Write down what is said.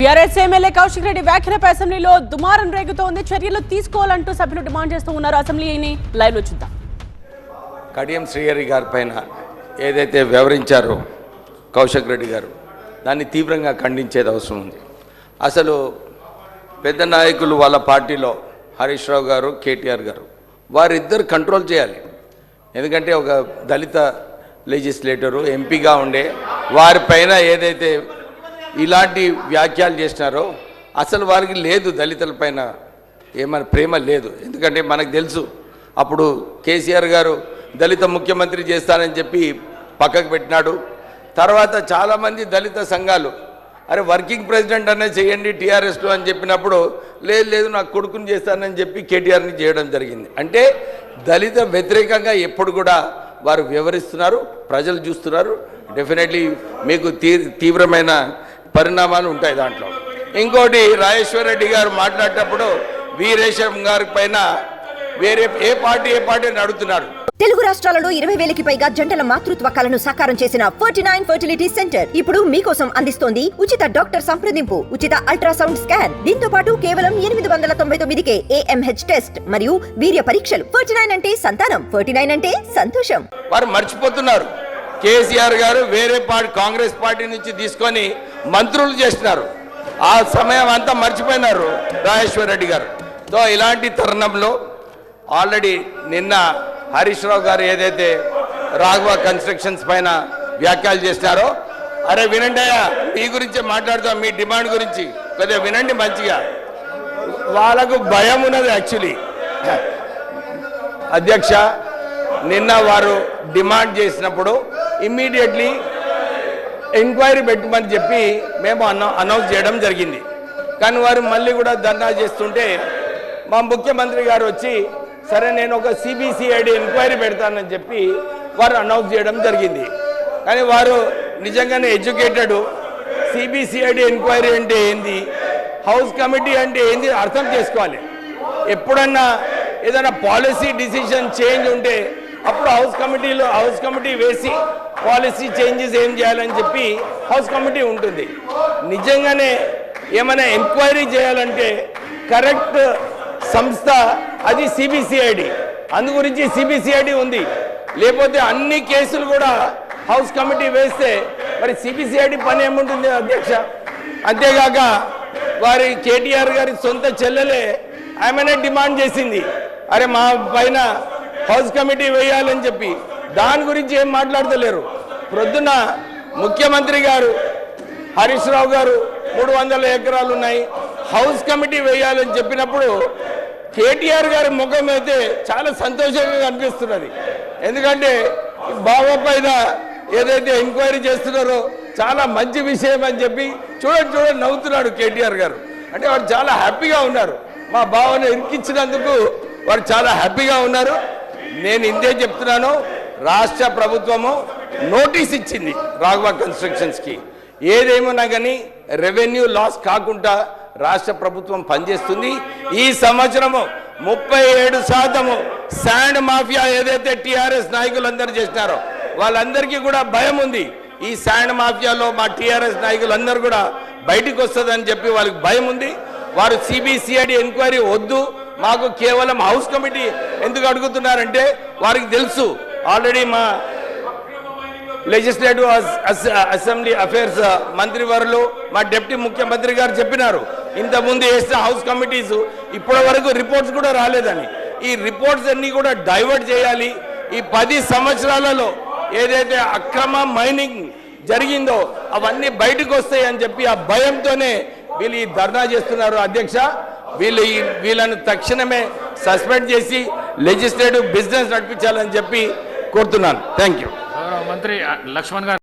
TRS MLA Kaushik Reddy వ్యాఖ్యలపై అసెంబ్లీలో దుమారం రేగుతోంది. చర్యలు తీసుకోవాలంటూ సభ్యులు డిమాండ్ చేస్తూ ఉన్నారు. అసెంబ్లీని లైవ్ లో చూద్దాం. కడియం శ్రీహరి గారి పైన ఏదైతే వివరించారో కౌశిక్ రెడ్డి గారు, దాన్ని తీవ్రంగా ఖండించేది అవసరం ఉంది. అసలు పెద్ద నాయకులు వాళ్ళ పార్టీలో హరీష్ రావు గారు, కేటీఆర్ గారు, వారిద్దరు కంట్రోల్ చేయాలి. ఎందుకంటే ఒక దళిత లెజిస్లేటరు ఎంపీగా ఉండే వారిపైన ఏదైతే ఇలాంటి వ్యాఖ్యలు చేసినారో అసలు వారికి లేదు, దళితులపైన ఏమైనా ప్రేమ లేదు. ఎందుకంటే మనకు తెలుసు, అప్పుడు కేసీఆర్ గారు దళిత ముఖ్యమంత్రి చేస్తానని చెప్పి పక్కకు పెట్టినాడు. తర్వాత చాలామంది దళిత సంఘాలు అరే వర్కింగ్ ప్రెసిడెంట్ అనేది చేయండి టీఆర్ఎస్లో అని చెప్పినప్పుడు లేదు నాకు కొడుకుని చేస్తానని చెప్పి కేటీఆర్ని చేయడం జరిగింది. అంటే దళిత వ్యతిరేకంగా ఎప్పుడు కూడా వారు వివరిస్తున్నారు, ప్రజలు చూస్తున్నారు. డెఫినెట్లీ మీకు తీవ్రమైన పరిణామాలు ఉంటాయి దాంట్లో. ఇంకోటి, రాజేశ్వర రెడ్డి గారు మాట్లాడేటప్పుడు వీరేశం గారి పైన వేరే ఏ పార్టీ అడుగుతున్నారు. తెలుగు రాష్ట్రాలలో 20,000కి పైగా జంటల మాతృత్వ కలను సాకారం చేసిన 49 ఫర్టిలిటీ సెంటర్ ఇప్పుడు మీకోసం అందిస్తోంది ఉచిత డాక్టర్ సంప్రదింపు, ఉచిత అల్ట్రాసౌండ్ స్కాన్. దీంతో పాటు కేవలం 899కే AMH టెస్ట్ మరియు వీర్య పరీక్షలు. 49 అంటే సంతానం, 49 అంటే సంతోషం. వారు మర్చిపోతున్నారు, కేసీఆర్ గారు వేరే పార్టీ కాంగ్రెస్ పార్టీ నుంచి తీసుకొని మంత్రులు చేస్తున్నారు. ఆ సమయం అంతా మర్చిపోయినారు రాజేశ్వర రెడ్డి గారు. సో ఇలాంటి తరుణంలో ఆల్రెడీ నిన్న హరీష్ రావు గారు ఏదైతే రాఘవ కన్స్ట్రక్షన్స్ పైన వ్యాఖ్యలు చేస్తారో, అరే వినండి అయ్యా, మీ గురించి మాట్లాడుతాం, మీ డిమాండ్ గురించి కొద్దిగా వినండి మంచిగా. వాళ్ళకు భయం ఉన్నది. యాక్చువల్లీ అధ్యక్ష, నిన్న వారు డిమాండ్ చేసినప్పుడు ఇమ్మీడియట్లీ ఎంక్వైరీ పెట్టమని చెప్పి మేము అనౌన్స్ చేయడం జరిగింది. కానీ వారు మళ్ళీ కూడా ధర్నా చేస్తుంటే మా ముఖ్యమంత్రి గారు వచ్చి సరే నేను ఒక CBCID ఎంక్వైరీ పెడతానని చెప్పి వారు అనౌన్స్ చేయడం జరిగింది. కానీ వారు నిజంగానే ఎడ్యుకేటెడ్. CBCID ఎంక్వైరీ అంటే ఏంది, హౌస్ కమిటీ అంటే ఏంది అర్థం చేసుకోవాలి. ఎప్పుడన్నా ఏదైనా పాలసీ డిసిషన్ చేంజ్ ఉంటే అప్పుడు హౌస్ కమిటీ వేసి పాలసీ చేంజెస్ ఏం చేయాలని చెప్పి హౌస్ కమిటీ ఉంటుంది. నిజంగానే ఏమైనా ఎంక్వైరీ చేయాలంటే కరెక్ట్ సంస్థ అది CBCID. అందు గురించి CBCID ఉంది. లేకపోతే అన్ని కేసులు కూడా హౌస్ కమిటీ వేస్తే మరి CBCID పని ఏముంటుంది అధ్యక్ష? అంతేగాక వారి కేటీఆర్ గారి సొంత చెల్లెలే ఆమెనే డిమాండ్ చేసింది, అరే మా పైన హౌస్ కమిటీ వేయాలని చెప్పి. దాని గురించి ఏం మాట్లాడతలేరు. ప్రొద్దున ముఖ్యమంత్రి గారు హరీష్ రావు గారు 300 ఎకరాలు ఉన్నాయి, హౌస్ కమిటీ వేయాలని చెప్పినప్పుడు కేటీఆర్ గారి ముఖం అయితే చాలా సంతోషంగా కనిపిస్తున్నది. ఎందుకంటే బావ పైన ఏదైతే ఎంక్వైరీ చేస్తున్నారో చాలా మంచి విషయం అని చెప్పి చూడండి నవ్వుతున్నాడు కేటీఆర్ గారు. అంటే వారు చాలా హ్యాపీగా ఉన్నారు. మా బావను ఇరికించినందుకు వారు చాలా హ్యాపీగా ఉన్నారు. నేను ఇంతే చెప్తున్నాను, రాష్ట్ర ప్రభుత్వము నోటీస్ ఇచ్చింది రాఘవ కన్స్ట్రక్షన్స్కి. ఏదేమన్నా కానీ రెవెన్యూ లాస్ కాకుండా రాష్ట్ర ప్రభుత్వం పనిచేస్తుంది. ఈ సంవత్సరము 37% శాండ్ మాఫియా ఏదైతే టీఆర్ఎస్ నాయకులందరూ చేసినారో వాళ్ళందరికీ కూడా భయం ఉంది. ఈ శాండ్ మాఫియాలో మా టీఆర్ఎస్ నాయకులందరూ కూడా బయటికి వస్తుందని చెప్పి వాళ్ళకి భయం ఉంది. వారు CBCID ఎంక్వైరీ వద్దు, మాకు కేవలం హౌస్ కమిటీ ఎందుకు అడుగుతున్నారంటే వారికి తెలుసు, ఆల్రెడీ మా లెజిస్లేటివ్ అసెంబ్లీ అఫేర్స్ మంత్రివర్యులు మా డిప్యూటీ ముఖ్యమంత్రి గారు చెప్పినారు, ఇంతకుముందు వేసిన హౌస్ కమిటీస్ ఇప్పటి వరకు రిపోర్ట్స్ కూడా రాలేదని. ఈ రిపోర్ట్స్ అన్ని కూడా డైవర్ట్ చేయాలి. ఈ 10 సంవత్సరాలలో ఏదైతే అక్రమ మైనింగ్ జరిగిందో అవన్నీ బయటకు వస్తాయి అని చెప్పి ఆ భయంతోనే వీళ్ళు ఈ ధర్నా చేస్తున్నారు. అధ్యక్ష, వీళ్ళను తక్షణమే సస్పెండ్ చేసి లెజిస్లేటివ్ బిజినెస్ నడిపించాలని చెప్పి కోరుతున్నాను. Thank you. మంత్రి లక్ష్మణ్ గారు.